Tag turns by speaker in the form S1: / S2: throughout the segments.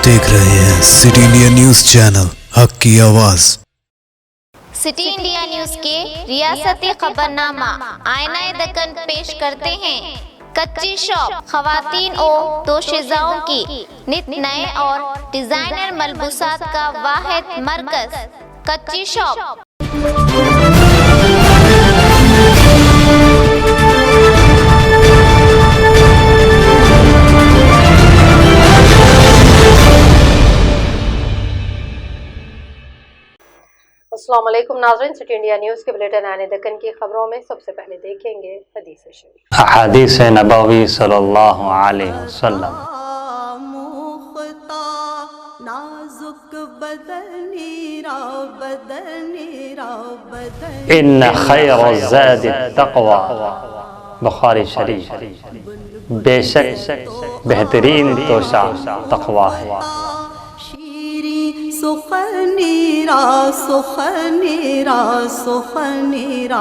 S1: देख रहे हैं सिटी इंडिया न्यूज चैनल, हक की आवाज।
S2: सिटी इंडिया न्यूज के रियासती खबरनामा आईना दक्कन पेश करते हैं। कच्ची शॉप खवातीन और दोशीज़ाओं की नित नए और डिजाइनर मलबूसात का वाहिद मरकज कच्ची शॉप।
S3: अस्सलाम वालेकुम नाज़रीन, सिटी इंडिया न्यूज़ के बुलेटिन आने दक्कन की खबरों में सबसे पहले देखेंगे हदीस शरीफ।
S4: हदीस नबवी सल्लल्लाहु अलैहि वसल्लम। इन्न खैर ज़ाद तक़वा, बुखारी शरीफ। बेशक बेहतरीन तोशा तक़वा है।
S5: सुखनीरा सुखनीरा सुखनीरा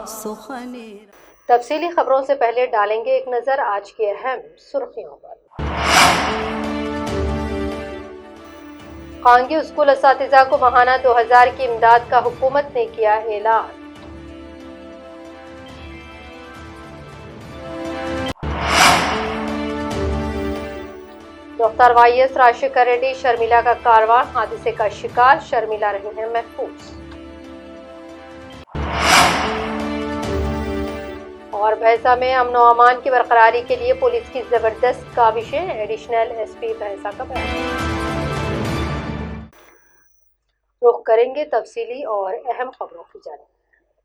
S5: सुखनीरा।
S3: तफसीली खबरों से पहले डालेंगे एक नजर आज की अहम सुर्खियों पर। खांगी स्कूल असातिज़ा को माहाना 2000 की इमदाद का हुकूमत ने किया ऐलान। डॉक्टर वाईएस राजशेखर रेड्डी शर्मिला का कारवां हादसे का शिकार, शर्मिला रही हैं महफूज। और भैंसा में अमन और अमान की बरकरारी के लिए पुलिस की जबरदस्त काविशें, एडिशनल एसपी भैंसा का बयान। रुख करेंगे तफसीली और अहम खबरों की जानिब।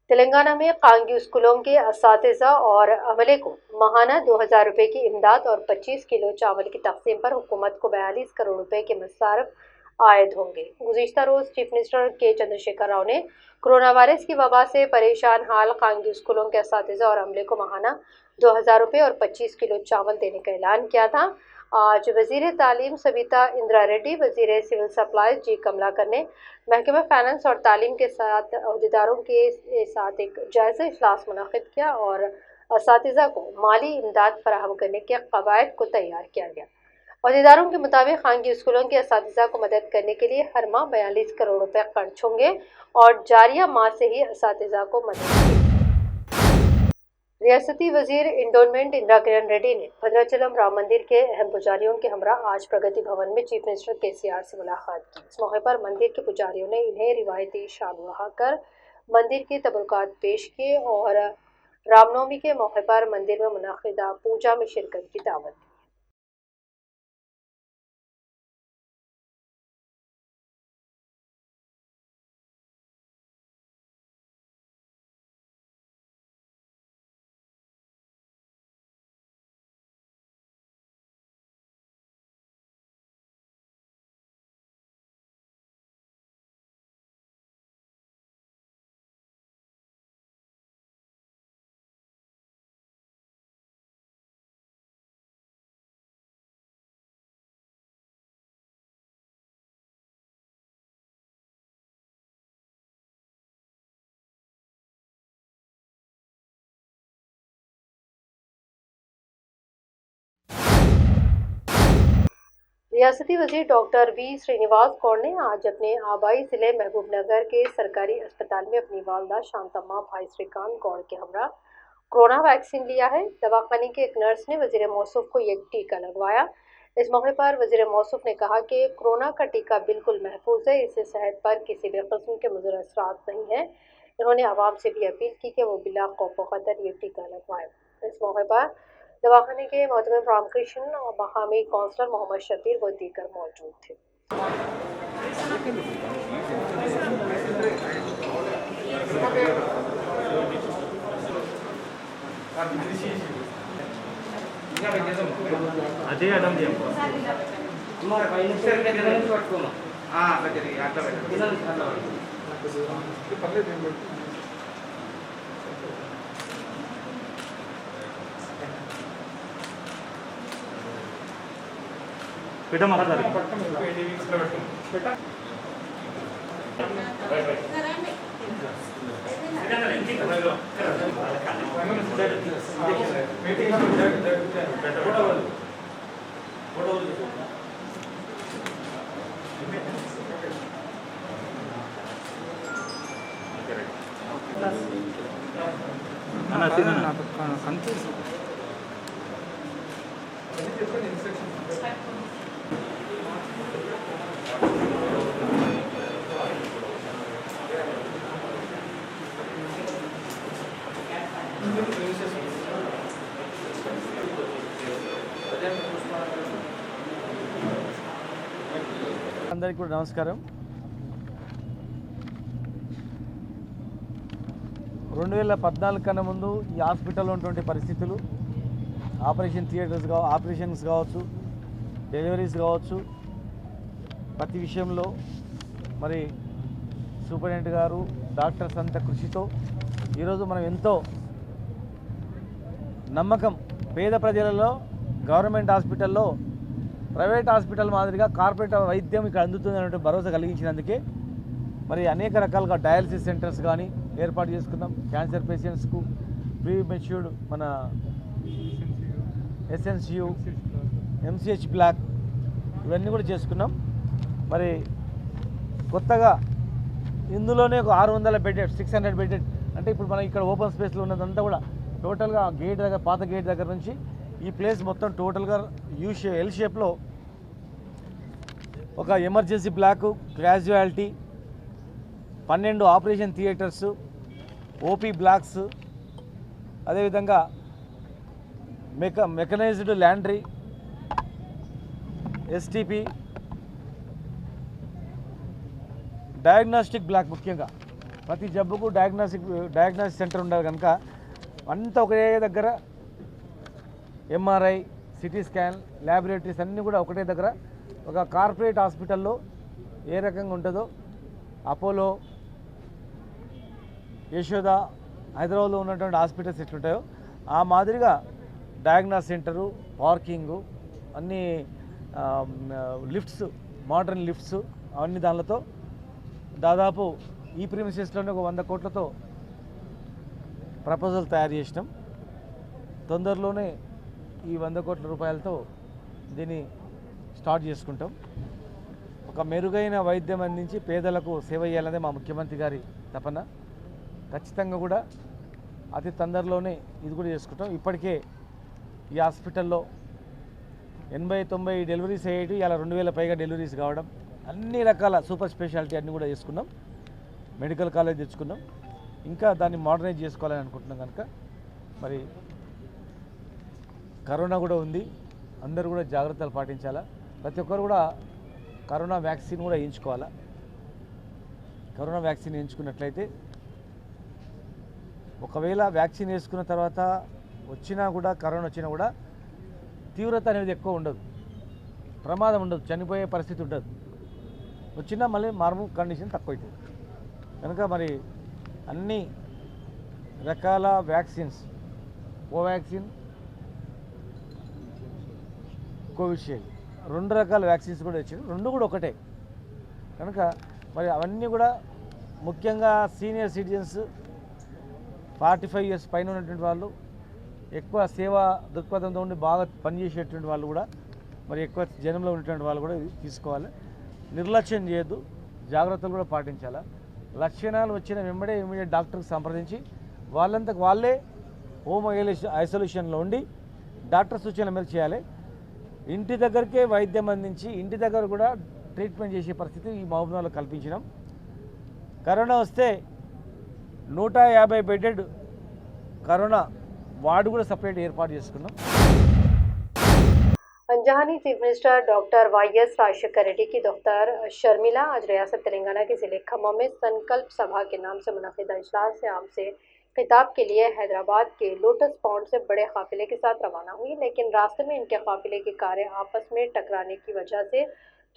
S3: तेलंगाना में खांगी स्कूलों के असातिज़ा और अमले को माहाना 2000 रुपये की इमदाद और 25 किलो चावल की तकसीम पर हुकूमत को 42 करोड़ रुपए के मसारफ आयद होंगे। गुज़िश्ता रोज़ चीफ मिनिस्टर के चंद्रशेखर राव ने कोरोना वायरस की वबा से परेशान हाल खांगी स्कूलों के असातिज़ा और अमले को माहाना 2000 रुपये और 25 किलो चावल देने का ऐलान किया था। आज वज़ीर तालीम सविता इंदिरा रेड्डी, वज़ीर सिविल सप्लाईज जी कमलाकर ने महकमा फाइनेंस और तालीम के साथ अहदेदारों के साथ एक जायज़ा इजलास मुनक़िद किया और असातिज़ा को माली इमदाद फराहम करने के कवायद को तैयार किया गया। अहदेदारों के मुताबिक खांगी स्कूलों के असातिज़ा को मदद करने के लिए हर माह 42 करोड़ रुपए खर्च होंगे और जारिया माह से ही असातिज़ा को मदद की। रियासती वजीर इंडोनमेंट इंदिरा किरण रेड्डी ने भद्राचलम राम मंदिर के अहम पुजारियों के हमरा आज प्रगति भवन में चीफ मिनिस्टर केसीआर से मुलाकात की। इस मौके पर मंदिर के पुजारियों ने इन्हें रिवायती शाल ओढ़ाकर मंदिर के तबरुकात पेश किए और रामनवमी के मौके पर मंदिर में मुनक़िदा पूजा में शिरकत की दावत दी। रियासती वजीर डॉक्टर वी श्रीनिवास गौड़ ने आज अपने आबाई जिले महबूबनगर के सरकारी अस्पताल में अपनी वालदा शांतम्मा भाई श्रीकांत गौड़ के हमरा कोरोना वैक्सीन लिया है। दवाखाने के एक नर्स ने वजीर मौसूफ को यह टीका लगवाया। इस मौके पर वजीर मौसूफ ने कहा कि कोरोना का टीका बिल्कुल महफूज है, इससे सेहत पर किसी भी किस्म के मुज़र असरात नहीं है। इन्होंने आवाम से भी अपील की कि वो बिला खौफ व खतर ये टीका लगवाए। इस मौके पर दवाखाने के मोहतरम रामकृष्ण और मकामी काउंसलर मोहम्मद शबीर व दीगर मौजूद थे।
S6: बेटा माता అందరికీ కూడా నమస్కారం. 2014 కన్నా ముందు ఈ హాస్పిటల్లో ఉన్నటువంటి పరిస్థితులు, ఆపరేషన్స్ కావచ్చు, డెలివరీస్ కావచ్చు, ప్రతి విషయంలో మరి సూపరింటెండెంట్ గారు, డాక్టర్స్ అంత కృషితో ఈరోజు మనం ఎంతో నమ్మకం, పేద ప్రజలలో గవర్నమెంట్ హాస్పిటల్లో ప్రైవేట్ హాస్పిటల్ మాదిరిగా కార్పొరేట్ వైద్యం ఇక్కడ అందుతుంది అనే భరోసా కలిగించినందుకే మరి అనేక రకాలుగా డయాలసిస్ సెంటర్స్ కానీ ఏర్పాటు చేసుకున్నాం. క్యాన్సర్ పేషెంట్స్కు ప్రీ మెచ్యూర్డ్ మన ఎస్ఎన్సియు, ఎంసిహెచ్ బ్లాక్ ఇవన్నీ కూడా చేసుకున్నాం. మరి కొత్తగా ఇందులోనే ఒక 600 బెడెడ్, 600 బెడెడ్ అంటే ఇప్పుడు మనం ఇక్కడ ఓపెన్ స్పేస్లో ఉన్నదంతా కూడా టోటల్గా గేట్ దగ్గర, పాత గేట్ దగ్గర నుంచి ఈ ప్లేస్ మొత్తం టోటల్గా ఎల్ షేప్లో ఒక emergency block, casualty, 12 operation theatres, OP blocks, అదేవిధంగా mechanised laundry, STP, diagnostic block. ముఖ్యంగా ప్రతి జబ్బుకు డయాగ్నోస్టిక్ సెంటర్ ఉండాలి కనుక అంతా ఒకే దగ్గర ఎంఆర్ఐ, సిటీ స్కాన్, ల్యాబొరేటరీస్ అన్నీ కూడా ఒకటే దగ్గర. ఒక కార్పొరేట్ హాస్పిటల్లో ఏ రకంగా ఉంటుందో, అపోలో, యశోద, హైదరాబాద్లో ఉన్నటువంటి హాస్పిటల్స్ ఎట్లుంటాయో ఆ మాదిరిగా డయాగ్నాస్ సెంటరు, పార్కింగు, అన్నీ లిఫ్ట్స్, మోడర్న్ లిఫ్ట్స్, అవన్నీ దానిలతో దాదాపు ఈ ప్రిమిసెస్లోనే ఒక 100 కోట్లతో ప్రపోజల్ తయారు చేసినాం. తొందరలోనే ఈ 100 కోట్ల రూపాయలతో దీన్ని స్టార్ట్ చేసుకుంటాం. ఒక మెరుగైన వైద్యం అందించి పేదలకు సేవ చేయాలనే మా ముఖ్యమంత్రి గారి తపన. ఖచ్చితంగా కూడా అతి తొందరలోనే ఇది కూడా చేసుకుంటాం. ఇప్పటికే ఈ హాస్పిటల్లో 80-90 డెలివరీస్ అయ్యేవి, ఇలా 2000 పైగా డెలివరీస్ కావడం, అన్ని రకాల సూపర్ స్పెషాలిటీ అన్నీ కూడా చేసుకున్నాం. మెడికల్ కాలేజ్ తెచ్చుకున్నాం. ఇంకా దాన్ని మోడర్నైజ్ చేసుకోవాలని అనుకుంటున్నాం కనుక మరి కరోనా కూడా ఉంది, అందరూ కూడా జాగ్రత్తలు పాటించాలా. ప్రతి ఒక్కరు కూడా కరోనా వ్యాక్సిన్ కూడా వేయించుకోవాలా. కరోనా వ్యాక్సిన్ వేయించుకున్నట్లయితే ఒకవేళ వ్యాక్సిన్ వేసుకున్న తర్వాత వచ్చినా కూడా, కరోనా వచ్చినా కూడా తీవ్రత అనేది ఎక్కువ ఉండదు, ప్రమాదం ఉండదు, చనిపోయే పరిస్థితి ఉండదు. వచ్చినా మళ్ళీ మార్ము కండిషన్ తక్కువ అవుతుంది కనుక మరి అన్ని రకాల వ్యాక్సిన్స్, కోవాక్సిన్, కోవిషీల్డ్, 2 రకాల వ్యాక్సిన్స్ కూడా వచ్చాయి. 2 కూడా ఒకటే కనుక మరి అవన్నీ కూడా ముఖ్యంగా సీనియర్ సిటిజన్స్, 45 ఇయర్స్ పైన ఉన్నటువంటి వాళ్ళు, ఎక్కువ సేవా దృక్పథంతో ఉండి బాగా పనిచేసేటువంటి వాళ్ళు కూడా, మరి ఎక్కువ జనంలో ఉన్నటువంటి వాళ్ళు కూడా ఇది తీసుకోవాలి. నిర్లక్ష్యం చేయొద్దు, జాగ్రత్తలు కూడా పాటించాలి. లక్షణాలు వచ్చిన వెంబడే ఇమీడియట్ డాక్టర్కి సంప్రదించి వాళ్ళంతకు వాళ్ళే హోమ్ ఐసోలేషన్లో ఉండి డాక్టర్ సూచనల మేరకు చేయాలి. ఇంటి దగ్గరికే వైద్యం అందించి ఇంటి దగ్గర కూడా ట్రీట్మెంట్ చేసే పరిస్థితి ఈ మహబూబ్నగర్లో కల్పించినాం. కరోనా వస్తే 150 బెడెడ్ కరోనా వార్డు కూడా సపరేట్ ఏర్పాటు చేసుకున్నాం.
S3: अंजहानी chief minister doctor YS Rajasekhar Reddy की दफ्तर शर्मिला आज रियासत तेलंगाना के जिले खम्मम में संकल्प सभा के नाम से मुनक़िदा इजलास से आम से खिताब के लिए हैदराबाद के लोटस पॉन्ड से बड़े काफिले के साथ रवाना हुई, लेकिन रास्ते में इनके काफिले की कारें आपस में टकराने की वजह से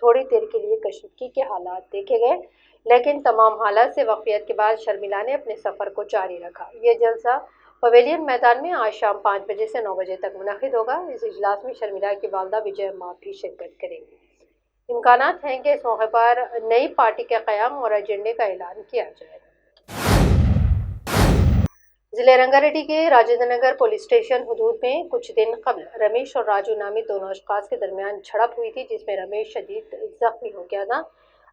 S3: थोड़ी देर के लिए कशीदगी के हालात देखे गए, लेकिन तमाम हालात से वाक़ियत के बाद शर्मिला ने अपने सफ़र को जारी रखा। ये जलसा पवेलियन मैदान में आज शाम 5 बजे से 9 बजे तक मुनक़िद होगा। इस इजलास में शर्मिला की वालदा विजय माँ भी शिरकत करेंगी। इम्कानात हैं कि इस मौके पर नई पार्टी के क़याम और एजेंडे का ऐलान किया जाएगा। जिले रंगारेड्डी के राजेंद्र नगर पुलिस स्टेशन हदूद में कुछ दिन कबल रमेश और राजू नामी दोनों अशखास के दरमियान झड़प हुई थी, जिसमें रमेश शदीद जख्मी हो गया था।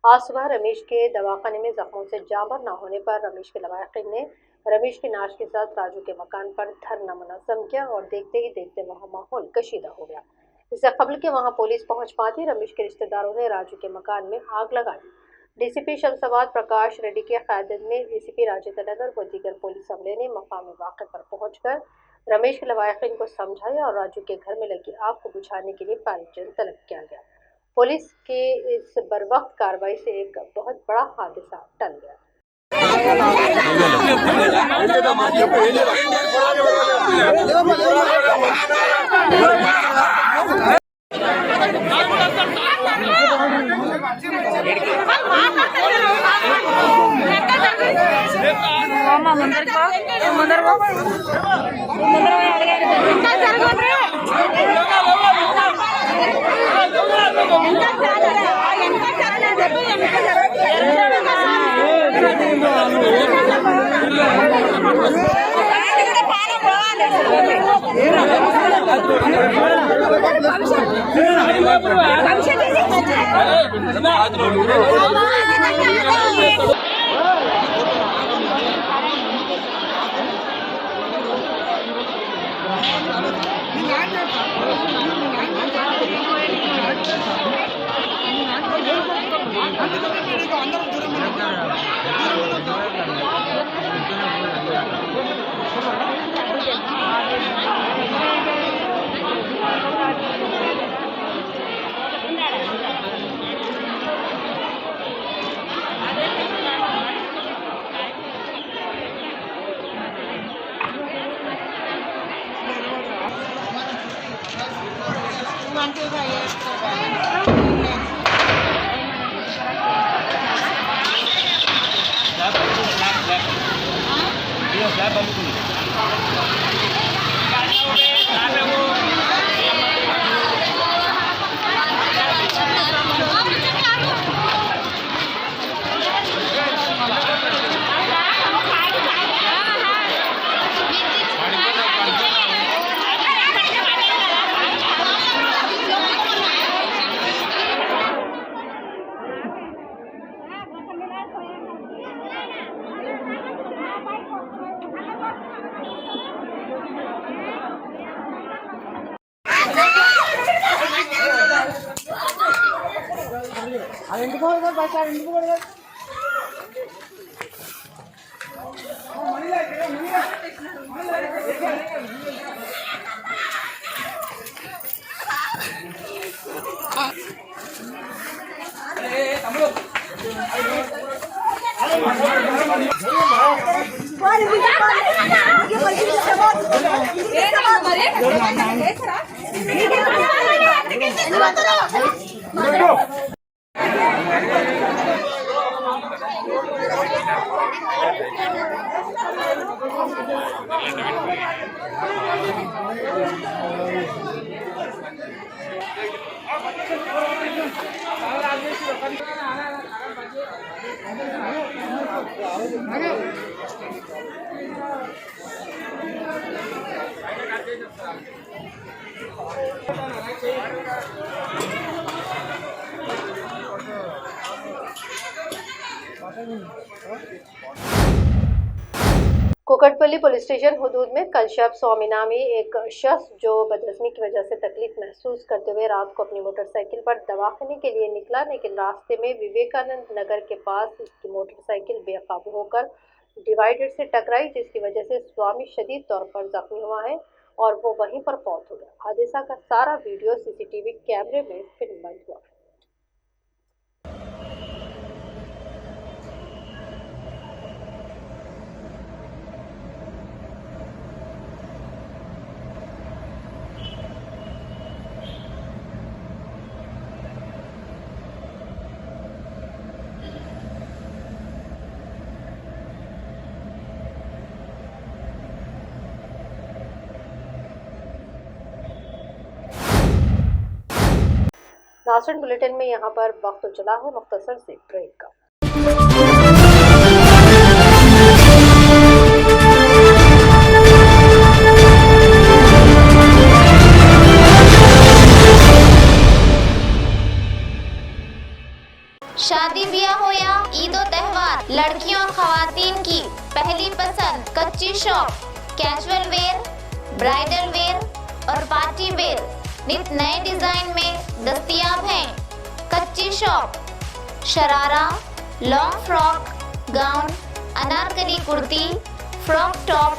S3: आज सुबह रमेश के दवाखाने में जख्मों से जांबर न होने पर रमेश के लवाहिकीन ने रमेश की नाश के साथ राजू के मकान पर धरना मुनज़्ज़म किया और देखते ही देखते वहाँ माहौल कशीदा हो गया। इससे कबल के वहां पुलिस पहुंच पाती रमेश के रिश्तेदारों ने राजू के मकान में आग लगा दी। डीसीपी शमशाबाद प्रकाश रेड्डी की क़यादत में एसीपी राजेंद्र नगर व दीगर पुलिस अमले ने मकाम वाक़े पर पहुंचकर रमेश के लवाहिकीन को समझाया और राजू के घर में लगी आग को बुझाने के लिए फारिग तलब किया गया। पुलिस की इस बरवक्त कार्रवाई से एक बहुत बड़ा हादसा टल गया। कुकटपल्ली पुलिस स्टेशन हुदूद में कल शब स्वामी नामी एक शख्स जो बदहज़मी की वजह से तकलीफ महसूस करते हुए रात को अपनी मोटरसाइकिल पर दवाखाने के लिए निकला, लेकिन रास्ते में विवेकानंद नगर के पास उसकी मोटरसाइकिल बेकाबू होकर डिवाइडर से टकराई, जिसकी वजह से स्वामी शदीद तौर पर जख्मी हुआ है और वो वहीं पर फौत हो गया। हादसा का सारा वीडियो सीसीटीवी कैमरे में फिल्मबंद हुआ। नाज़रीन, बुलेटिन में यहाँ पर वक्त चला है मुख्तसर से ब्रेक का।
S2: शादी ब्याह हो या ईद और त्योहार, लड़कियों और खवातीन की पहली पसंद कच्ची shop. Casual wear, bridal where और पार्टी वेयर, नित नए डिजाइन में दस्तयाब हैं। कच्ची shop sharara, long frock, gown, Anarkali kurti, frock top,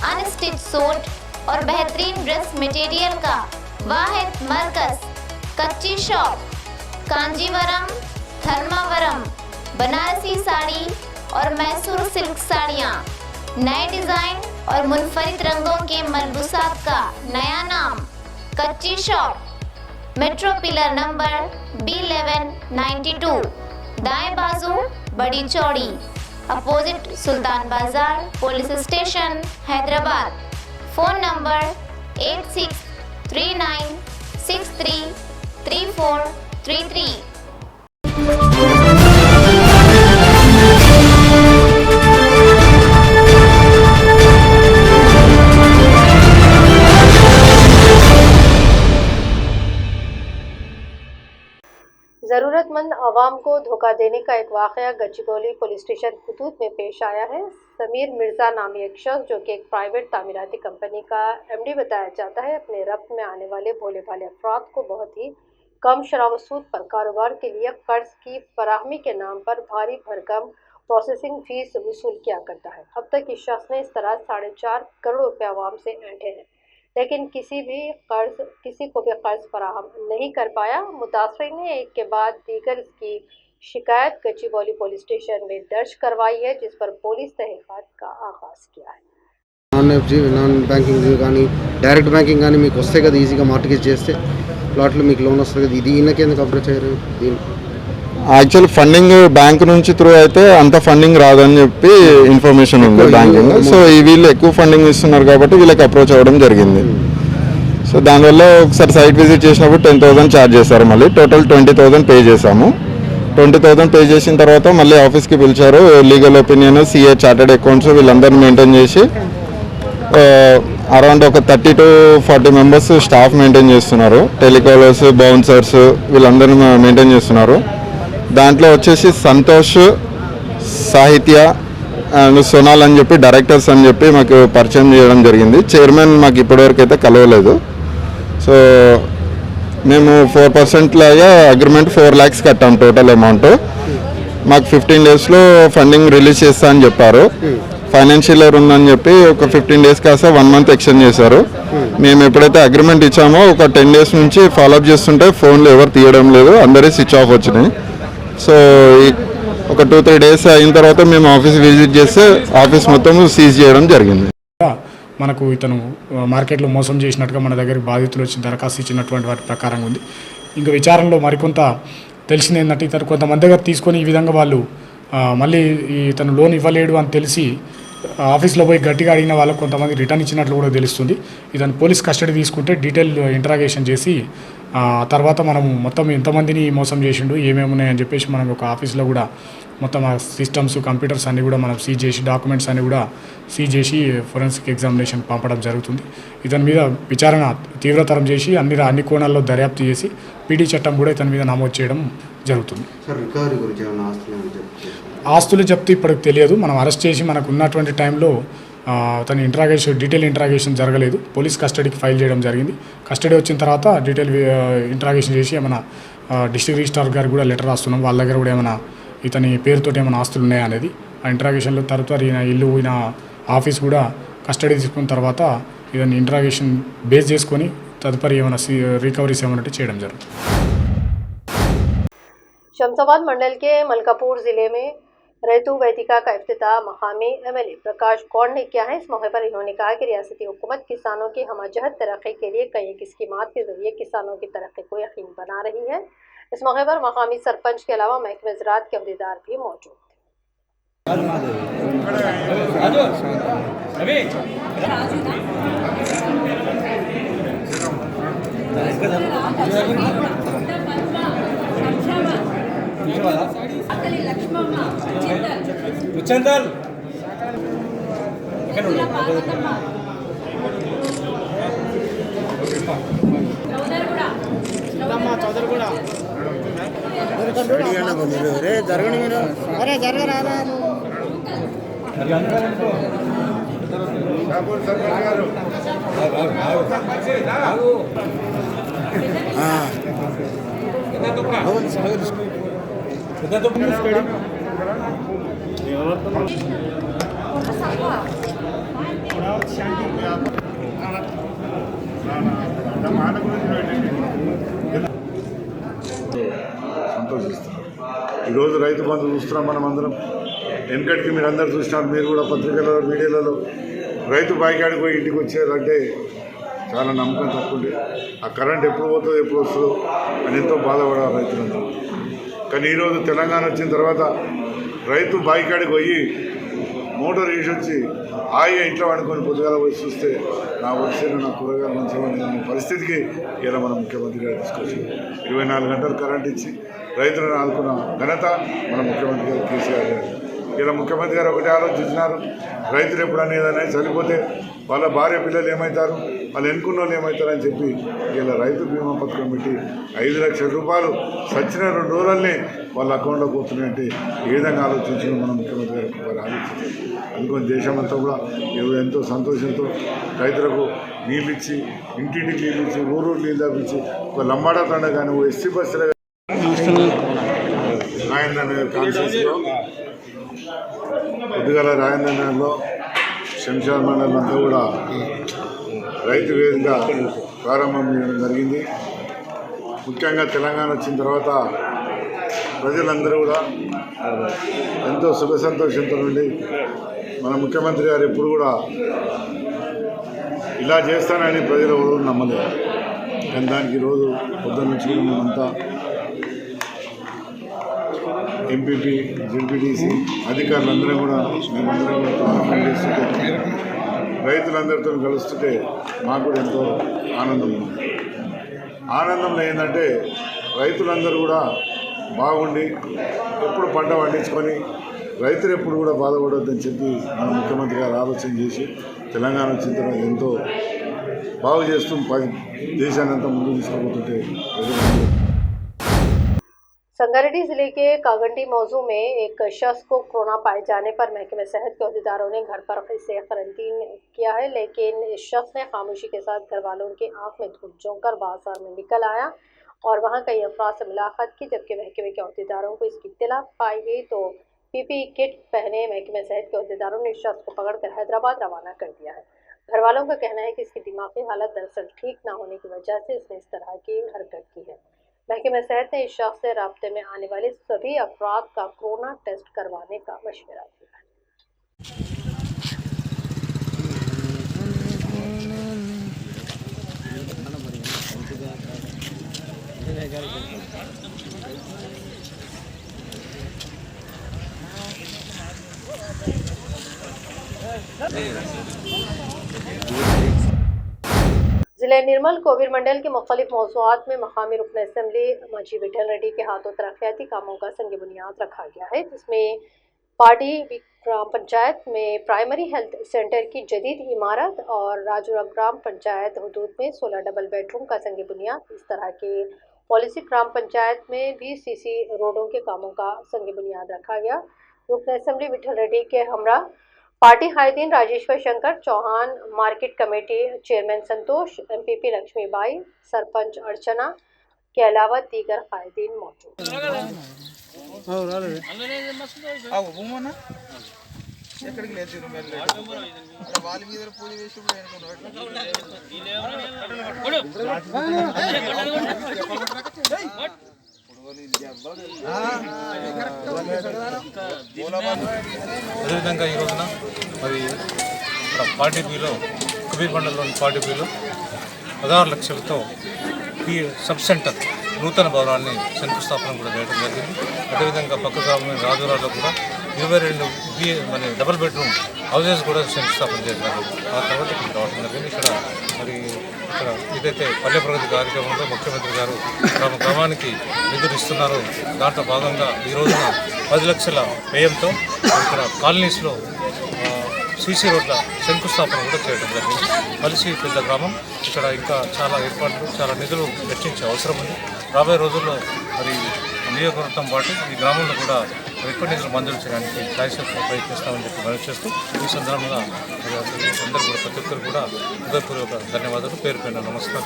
S2: unstitch suit और बेहतरीन ड्रेस मटेरियल का वाहिद मरकज कच्ची शॉप। कांजीवरम, धर्मावरम, बनारसी साड़ी और मैसूर सिल्क साड़ियाँ, नए डिजाइन और मुनफरिद रंगों के मलबूसात का नया नाम कच्ची shop. Metro pillar number B1192, दाएं बाजू बड़ी चौड़ी, अपोजिट सुल्तान बाजार police station Hyderabad. Phone number 8639633433।
S3: ज़रूरतमंद आवाम को धोखा देने का एक वाक़या गच्चीबौली पुलिस स्टेशन खतूत में पेश आया है। समीर मिर्ज़ा नामी एक शख्स जो कि एक प्राइवेट तामीराती कंपनी का MD बताया जाता है, अपने रब्त में आने वाले भोले भाले अफराद को बहुत ही कम शराब सूद पर कारोबार के लिए कर्ज की फराहमी के नाम पर भारी भरकम प्रोसेसिंग फीस वसूल किया करता है। अब तक इस शख्स ने इस तरह 4.5 करोड़ रुपये आवाम से ऐंठे हैं, लेकिन किसी को भी कर्ज फराहम नहीं कर पाया। मुतासरीन ने एक के बाद दीगर इसकी शिकायत गच्चीबौली पुलिस स्टेशन में दर्ज करवाई है, जिस पर पुलिस तहकीकात का आगाज़ किया है।
S7: నాన్ బ్యాంకింగ్ కానీ డైరెక్ట్ బ్యాంకింగ్ కానీ మీకు వస్తే కదా ఈజీగా మార్టిగేజ్ చేస్తే ప్లాట్లు మీకు లోన్ వస్తుంది కదా, ఇది ఈయనకేందుకు అప్రోచ్ అయ్యారు?
S8: యాక్చువల్ ఫండింగ్ బ్యాంక్ నుంచి త్రూ అయితే అంత ఫండింగ్ రాదని చెప్పి ఇన్ఫర్మేషన్ ఉంది బ్యాంకింగ్. సో ఈ వీళ్ళు ఎక్కువ ఫండింగ్ ఇస్తున్నారు కాబట్టి వీళ్ళకి అప్రోచ్ అవ్వడం జరిగింది. సో దానివల్ల ఒకసారి సైట్ విజిట్ చేసినప్పుడు 10,000 ఛార్జ్ చేశారు. మళ్ళీ టోటల్ 20,000 పే చేశాము. 20,000 పే చేసిన తర్వాత మళ్ళీ ఆఫీస్కి పిలిచారు. Legal opinion, CA, chartered accounts వీళ్ళందరినీ మెయింటైన్ చేసి అరౌండ్ ఒక 30 to 40 మెంబర్స్ స్టాఫ్ మెయింటైన్ చేస్తున్నారు. టెలికాలర్స్, బౌన్సర్స్ వీళ్ళందరినీ మెయింటైన్ చేస్తున్నారు. దాంట్లో వచ్చేసి సంతోష్, సాహిత్య అండ్ సోనాల్ అని చెప్పి డైరెక్టర్స్ అని చెప్పి మాకు పరిచయం చేయడం జరిగింది. చైర్మన్ మాకు ఇప్పటివరకు అయితే కలవలేదు. సో మేము 4% లాగా అగ్రిమెంట్ 4 lakhs కట్టాం టోటల్ అమౌంట్. మాకు 15 daysలో ఫండింగ్ రిలీజ్ చేస్తా అని చెప్పారు. ఫైనాన్షియల్ ఇయర్ ఉందని చెప్పి ఒక 15 days కాస్త 1 month ఎక్స్టెండ్ చేశారు. మేము ఎప్పుడైతే అగ్రిమెంట్ ఇచ్చామో ఒక 10 days నుంచి ఫాలోఅప్ చేస్తుంటే ఫోన్లు ఎవరు తీయడం లేదు, అందరి స్విచ్ ఆఫ్ వచ్చినాయి. సో ఒక 2-3 days అయిన తర్వాత మేము ఆఫీస్ విజిట్ చేస్తే ఆఫీస్ మొత్తం సీజ్ చేయడం జరిగింది.
S9: మనకు ఇతను మార్కెట్లో మోసం చేసినట్టుగా మన దగ్గరికి బాధితులు వచ్చి దరఖాస్తు ఇచ్చినటువంటి వాటి ప్రకారంగా ఉంది. ఇంకా విచారణలో మరికొంత తెలిసింది ఏంటంటే ఇతను కొంతమంది దగ్గర తీసుకొని ఈ విధంగా వాళ్ళు మళ్ళీ ఇతను లోన్ ఇవ్వలేడు అని తెలిసి ఆఫీస్లో పోయి గట్టిగా అడిగిన వాళ్ళకు కొంతమంది రిటర్న్ ఇచ్చినట్లు కూడా తెలుస్తుంది. ఇతను పోలీస్ కస్టడీ తీసుకుంటే డీటెయిల్ ఇంటరాగేషన్ చేసి తర్వాత మనము మొత్తం ఎంతమందిని మోసం చేసిండు, ఏమేమి ఉన్నాయని చెప్పేసి మనం ఒక ఆఫీస్లో కూడా మొత్తం ఆ సిస్టమ్స్, కంప్యూటర్స్ అన్నీ కూడా మనం సీజ్ చేసి, డాక్యుమెంట్స్ అన్నీ కూడా సీజ్ చేసి ఫోరెన్సిక్ ఎగ్జామినేషన్ పంపడం జరుగుతుంది. ఇతని మీద విచారణ తీవ్రతరం చేసి అన్ని కోణాల్లో దర్యాప్తు చేసి పీడీ చట్టం కూడా ఇతని మీద నమోదు చేయడం జరుగుతుంది. ఆస్తులు చెప్తే ఇప్పటికి తెలియదు. మనం అరెస్ట్ చేసి మనకు ఉన్నటువంటి టైంలో తన డీటెయిల్ ఇంట్రాగేషన్ జరగలేదు. పోలీస్ కస్టడీకి ఫైల్ చేయడం జరిగింది. కస్టడీ వచ్చిన తర్వాత డీటెయిల్ ఇంట్రాగేషన్ చేసి ఏమైనా డిస్ట్రిక్ట్ రిజిస్ట్రార్ గారికి కూడా లెటర్ రాస్తున్నాం. వాళ్ళ దగ్గర కూడా ఏమైనా ఇతని పేరుతో ఏమైనా ఆస్తులు ఉన్నాయా అనేది ఆ ఇంట్రాగేషన్లో తర్వాత ఈయన ఇల్లు, ఈయన ఆఫీస్ కూడా కస్టడీ తీసుకున్న తర్వాత ఇతని ఇంట్రాగేషన్ బేస్ చేసుకొని తదుపరి ఏమైనా రికవరీస్ ఏమైనా చేయడం జరుగుతుంది.
S3: शमशाबाद मंडल के मलकापुर ज़िले में रैतू वेदिका का इफ्तिताह मकामी MLA प्रकाश गौड़ ने किया है। इस मौके पर इन्होंने कहा कि रियासती हुकूमत किसानों की हमजहत तरक्की के लिए कई स्कीमात के जरिए किसानों की तरक्की को यकीन बना रही है। इस मौके पर मकामी सरपंच के अलावा महकमे ज़राअत के अहदेदार भी मौजूद
S10: సంతోషిస్తున్నాం. ఈరోజు రైతు బంధు చూస్తున్నాం మనం అందరం. వెనకటికి మీరు అందరు చూసినారు, మీరు కూడా పత్రికలలో మీడియాలలో రైతు బాయికాడికి పోయి ఇంటికి వచ్చారంటే చాలా నమ్మకం తక్కువ. ఆ కరెంట్ ఎప్పుడు పోతుందో ఎప్పుడు వస్తుందో అని ఎంతో బాధపడారు రైతులందరూ. కానీ ఈరోజు తెలంగాణ వచ్చిన తర్వాత రైతు బాయికాడికి పోయి మోటార్ వేసి వచ్చి హాయిగా ఇంట్లో వండుకొని పొద్దుగాల పోయి చూస్తే నా వరుసలో నా కూరగాయలు మంచిగా అనే పరిస్థితికి ఇలా మన ముఖ్యమంత్రి గారు తీసుకొచ్చి 24 గంటలు కరెంట్ ఇచ్చి రైతులను ఆదుకున్న ఘనత మన ముఖ్యమంత్రి గారు కేసీఆర్ గారు. ఇలా ముఖ్యమంత్రి గారు ఒకటే ఆలోచించినారు, రైతులు ఎప్పుడన్నా ఏదైనా చనిపోతే వాళ్ళ భార్య పిల్లలు ఏమవుతారు, వాళ్ళు ఎన్నుకున్న వాళ్ళు ఏమవుతారని చెప్పి ఇలా రైతు బీమా పథకం పెట్టి 5 లక్షల రూపాయలు సచ్చిన 2 రోజులనే వాళ్ళ అకౌంట్లో పోతున్నాయంటే ఏ విధంగా ఆలోచించిన మన ముఖ్యమంత్రి గారు వారు ఆలోచించారు. అందుకని దేశమంతా కూడా ఎంతో సంతోషంతో రైతులకు నీళ్ళు ఇచ్చి, ఇంటింటికి నీళ్ళు ఇచ్చి, ఊరు నీళ్ళు తప్పించి, ఒక లంబాడా తండ కానీ ఓ ఎస్సీ బస్సులు రాయందర్ కాన్స్టిట్యూన్సీలో పొద్దుగల రాయందర్లో శంషాద్ మండలం అంతా కూడా రైతు వేదిక ప్రారంభం చేయడం జరిగింది. ముఖ్యంగా తెలంగాణ వచ్చిన తర్వాత ప్రజలందరూ కూడా ఎంతో సుఖ సంతోషంతో నుండి మన ముఖ్యమంత్రి గారు ఎప్పుడు కూడా ఇలా చేస్తానని ప్రజలు ఎవరు నమ్మలేదు. కానీ దానికి ఈరోజు పొద్దున్న నుంచి కూడా మేమంతా ఎంపీపీ, జెడ్పీటీసీ అధికారులందరూ కూడా మేమందరం కూడా చేస్తుంటే రైతులందరితో కలుస్తుంటే మాకు కూడా ఎంతో ఆనందం ఉంది. ఆనందంలో ఏంటంటే రైతులందరూ కూడా బాగుండి ఎప్పుడు పంట పండించుకొని రైతులు ఎప్పుడు కూడా బాధపడొద్దని చెప్పి మన ముఖ్యమంత్రి గారు ఆలోచన చేసి తెలంగాణ వచ్చిన తర్వాత ఎంతో బాగు చేస్తూ దేశాన్ని అంతా ముందుకు తీసుకుపోతుంటే
S3: संगारेड्डी जिले के कागंडी मौजू में एक शख्स को कोरोना पाए जाने पर महकमे सेहत के अहदेदारों ने घर पर से क्वारंटीन किया है, लेकिन इस शख्स ने खामोशी के साथ घर वालों की आंख में धूल झोंककर बाजार में निकल आया और वहां कई अफराद से मुलाकात की। जबकि महकमे के अहदेदारों को इसकी इत्तला पाई गई तो पीपीई किट पहने महकमे सेहत के अहदेदारों ने इस शख्स को पकड़कर हैदराबाद रवाना कर दिया है। घर वालों का कहना है कि इसकी दिमागी हालत दरअसल ठीक न होने की वजह से इसने इस तरह की हरकत की है। महकमे सेहत ने इस शख्स से राब्ते में आने वाले सभी अफराद का कोरोना टेस्ट करवाने का मशवरा दिया है। जिले निर्मल कोविर मंडल के मुख्तलिफ मौज़ूआत में मकामी रुकन असम्बली मजी विठल रेड्डी के हाथों तरक्याती कामों का संग बुनियाद रखा गया है, जिसमें पार्टी ग्राम पंचायत में प्राइमरी हेल्थ सेंटर की जदीद इमारत और राजूरा ग्राम पंचायत हदूद में 16 डबल बेडरूम का संग बुनियाद। इस तरह के पॉलिसी ग्राम पंचायत में 20 सीसी रोडों के कामों का संग बुनियाद रखा गया। रुकन असम्बली विठल रेड्डी के हमरा पार्टी कायदीन Rajeshwar Shankar Chauhan, market committee chairman Santosh, MPP Lakshmibai, sarpanch Archana के अलावा दीगर कायदीन मौजूद।
S11: అదేవిధంగా ఈ రోజున మరి ఇక్కడ పార్టీపీలో కుబీర్ మండలంలోని పార్టీపీలో 16 లక్షలతో సబ్ సెంటర్ నూతన భవనాన్ని శంకుస్థాపన కూడా చేయడం జరిగింది. అదేవిధంగా పక్క గ్రామం రాజురాలో కూడా 22 మరి డబుల్ బెడ్రూమ్ హౌజెస్ కూడా శంకుస్థాపన చేశారు. ఆ తర్వాత ఇక్కడ రావడం జరిగింది. ఇక్కడ మరి ఇక్కడ ఏదైతే పల్లె ప్రగతి కార్యక్రమంలో ముఖ్యమంత్రి గారు గ్రామానికి నిధులు ఇస్తున్నారో దాంట్లో భాగంగా ఈ రోజున 10 లక్షల వ్యయంతో ఇక్కడ కాలనీస్లో సీసీ రోడ్ల శంకుస్థాపన కూడా చేయడం జరిగింది. కలిసి పెద్ద గ్రామం, ఇక్కడ ఇంకా చాలా ఏర్పాట్లు, చాలా నిధులు వెచ్చించే అవసరం ఉంది. రాబోయే రోజుల్లో మరి నియోజకవర్గం పాటు ఈ గ్రామంలో కూడా ఎక్కువ నిధులు మంజూరు చేయడానికి శాశ్వతంగా ప్రయత్నిస్తామని చెప్పి మనవి చేస్తూ ఈ సందర్భంగా అందరూ కూడా ప్రతి ఒక్కరు కూడా హృదయపూర్వక ధన్యవాదాలు, పేరు పైన నమస్కారం.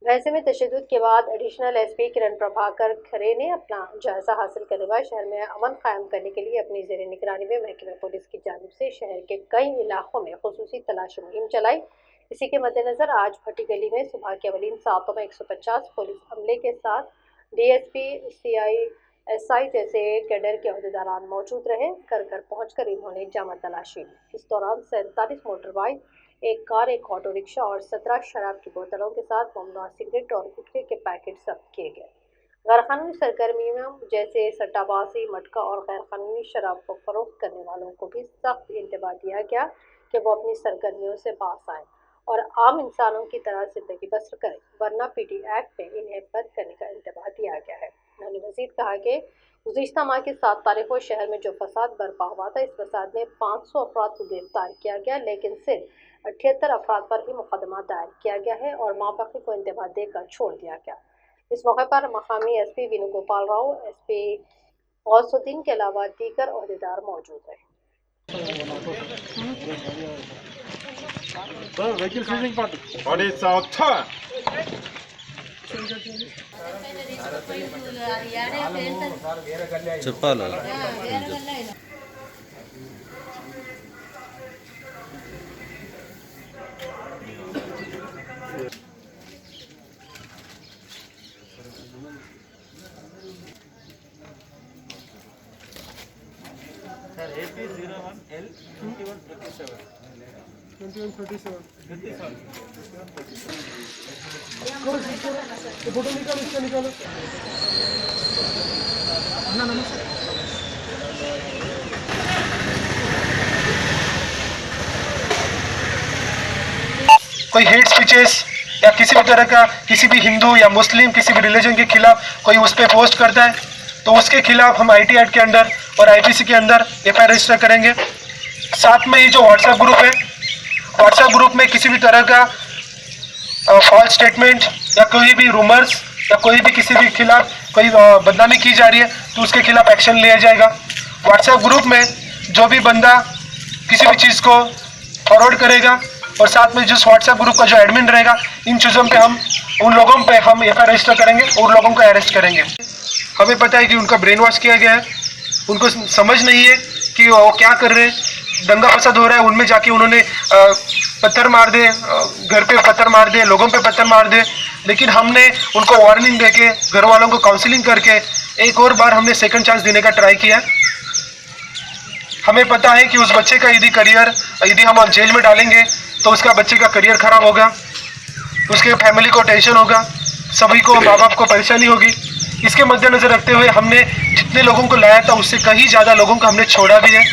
S3: भैंसे में तशद्दुद के बाद एडिशनल एसपी किरण प्रभाकर खरे ने अपना जायजा हासिल करने बाद शहर में अमन कायम करने के लिए अपनी ज़ेर निगरानी में महकमे पुलिस की जानिब से शहर के कई इलाकों में खुसूसी तलाशी मुहिम चलाई। इसी के मद्देनजर आज भट्टी गली में सुबह के अवलीन सातों में 150 पुलिस अमले के साथ DSP, CI, SI जैसे कैडर के अहदेदारान मौजूद रहे। घर घर पहुंचकर इन्होंने जामा तलाशी ली। इस दौरान 47 मोटर बाइक, एक कार, एक ऑटो रिक्शा और 17 शराब की बोतलों के साथ ममनुआ सिगरेट और गुटखे के पैकेट जब्त किए गए। गैरकानूनी सरगर्मियों जैसे सट्टाबाजी, मटका और गैरकानूनी शराब को फरोख्त करने वालों को भी सख्त इंतबाह दिया गया कि वो अपनी सरगर्मियों से बाज आएं और आम इंसानों की तरह जिंदगी बसर करें, वरना PD एक्ट में इन्हें बंद करने का इंतबाह दिया गया है। उन्होंने मजीद कहा कि गुज़िश्ता माह की 7 तारीख को शहर में जो फसाद बर्पा हुआ था, इस फसाद में 500 अफराद को गिरफ्तार किया गया, लेकिन सिर्फ 78 अफराद पर ही मुकदमा दायर किया गया है और माबाकी को इंतबाह देकर छोड़ दिया गया। इस मौके पर मकामी SP वेणुगोपाल राव, SP गौसुद्दीन के अलावा दीगर अहदेदार मौजूद रहे।
S12: कोई हेट स्पीचेस या किसी भी तरह का किसी भी हिंदू या मुस्लिम किसी भी रिलीजन के खिलाफ कोई उस पर पोस्ट करता है तो उसके खिलाफ हम IT एक्ट के अंदर और IPC के अंदर FIR रजिस्टर करेंगे। साथ में ही जो व्हाट्सएप ग्रुप है, व्हाट्सएप ग्रुप में किसी भी तरह का फॉल्स स्टेटमेंट या कोई भी रूमर्स या कोई भी किसी भी खिलाफ कोई बदनामी की जा रही है तो उसके खिलाफ एक्शन लिया जाएगा। व्हाट्सएप ग्रुप में जो भी बंदा किसी भी चीज़ को फॉरवर्ड करेगा और साथ में जिस व्हाट्सएप ग्रुप का जो एडमिन रहेगा, इन चीज़ों पे हम उन लोगों पे हम FIR रजिस्टर करेंगे और उन लोगों को अरेस्ट करेंगे। हमें पता है कि उनका ब्रेन वॉश किया गया है, उनको समझ नहीं है कि वो क्या कर रहे हैं, दंगा फसाद हो रहा है, उनमें जाके उन्होंने पत्थर मार दे, घर पे पत्थर मार दे, लोगों पे पत्थर मार दे। लेकिन हमने उनको वार्निंग देके घर वालों को काउंसलिंग करके एक और बार हमने सेकंड चांस देने का ट्राई किया। हमें पता है कि उस बच्चे का यदि हम जेल में डालेंगे तो उसका बच्चे का करियर खराब होगा, उसके फैमिली को टेंशन होगा, सभी को माँ बाप को परेशानी होगी। इसके मद्देनजर रखते हुए हमने जितने लोगों को लाया था उससे कहीं ज़्यादा लोगों को हमने छोड़ा भी है।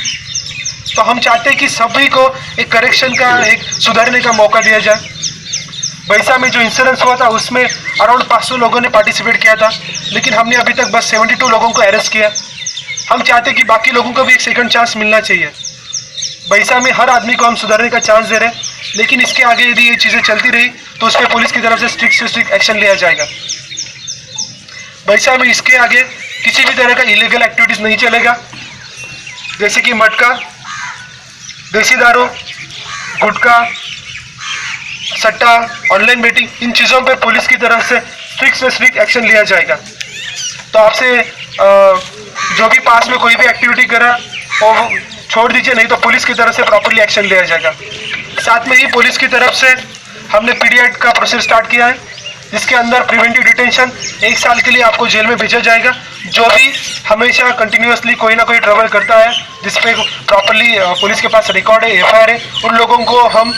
S12: तो हम चाहते हैं कि सभी को एक करेक्शन का, एक सुधरने का मौका दिया जाए। बैसा में जो इंसिडेंस हुआ था उसमें अराउंड 500 लोगों ने पार्टिसिपेट किया था, लेकिन हमने अभी तक बस 72 लोगों को अरेस्ट किया। हम चाहते हैं कि बाकी लोगों को भी एक सेकंड चांस मिलना चाहिए। बैसा में हर आदमी को हम सुधरने का चांस दे रहे हैं, लेकिन इसके आगे यदि ये चीज़ें चलती रही तो उस पर पुलिस की तरफ से स्ट्रिक्ट एक्शन लिया जाएगा। बैसा में इसके आगे किसी भी तरह का इलीगल एक्टिविटीज़ नहीं चलेगा, जैसे कि मटका, देसी दारू, गुटखा, सट्टा, ऑनलाइन बेटिंग, इन चीज़ों पर पुलिस की तरफ से स्ट्रिक्ट एक्शन लिया जाएगा। तो आपसे जो भी पास में कोई भी एक्टिविटी करा वो छोड़ दीजिए, नहीं तो पुलिस की तरफ से प्रॉपर्ली एक्शन लिया जाएगा। साथ में ही पुलिस की तरफ से हमने PD एक्ट का प्रोसेस स्टार्ट किया है, जिसके अंदर प्रिवेंटिव डिटेंशन 1 साल के लिए आपको जेल में भेजा जाएगा। जो भी हमेशा कंटिन्यूसली कोई ना कोई ट्रबल करता है जिसपे प्रॉपर्ली पुलिस के पास रिकॉर्ड है, FIR है, उन लोगों को हम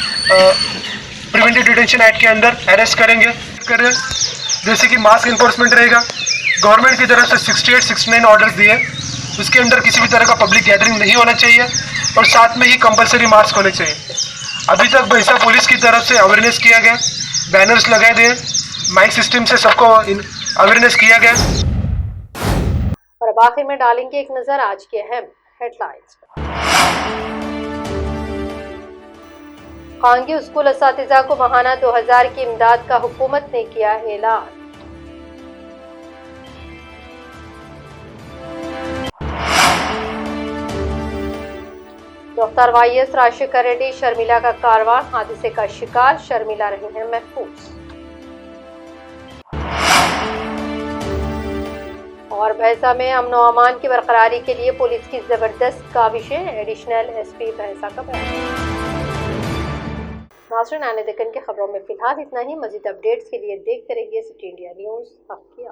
S12: प्रिवेंटिव डिटेंशन एक्ट के अंदर अरेस्ट करेंगे। जैसे कि मास्क इन्फोर्समेंट रहेगा, गवर्नमेंट की तरफ से 68-69 ऑर्डर्स दिए, उसके अंदर किसी भी तरह का पब्लिक गैदरिंग नहीं होना चाहिए और साथ में ही कंपलसरी मास्क होने चाहिए। अभी तक बैसा पुलिस की तरफ से अवेयरनेस किया गया, बैनर्स लगाए गए, माइक सिस्टम से सबको अवेयरनेस किया गया।
S3: और अब आखिर में डालेंगे एक नजर आज के अहम हेडलाइंस पर। खांगी स्कूल असातिज़ा को माहाना 2000 की इमदाद का हुकूमत ने किया ऐलान। डॉक्टर YS राजशेखर रेड्डी शर्मिला का कारवां हादसे का शिकार, शर्मिला रही हैं महफूज। और भैंसा में अमन और अमान की बरकरारी के लिए पुलिस की जबरदस्त काविशें, एडिशनल एसपी भैंसा का बयान। नाज़रीन, आने दक्कन की खबरों में फिलहाल इतना ही। मज़ीद अपडेट्स के लिए देखते रहिए सिटी इंडिया न्यूज़। आपकी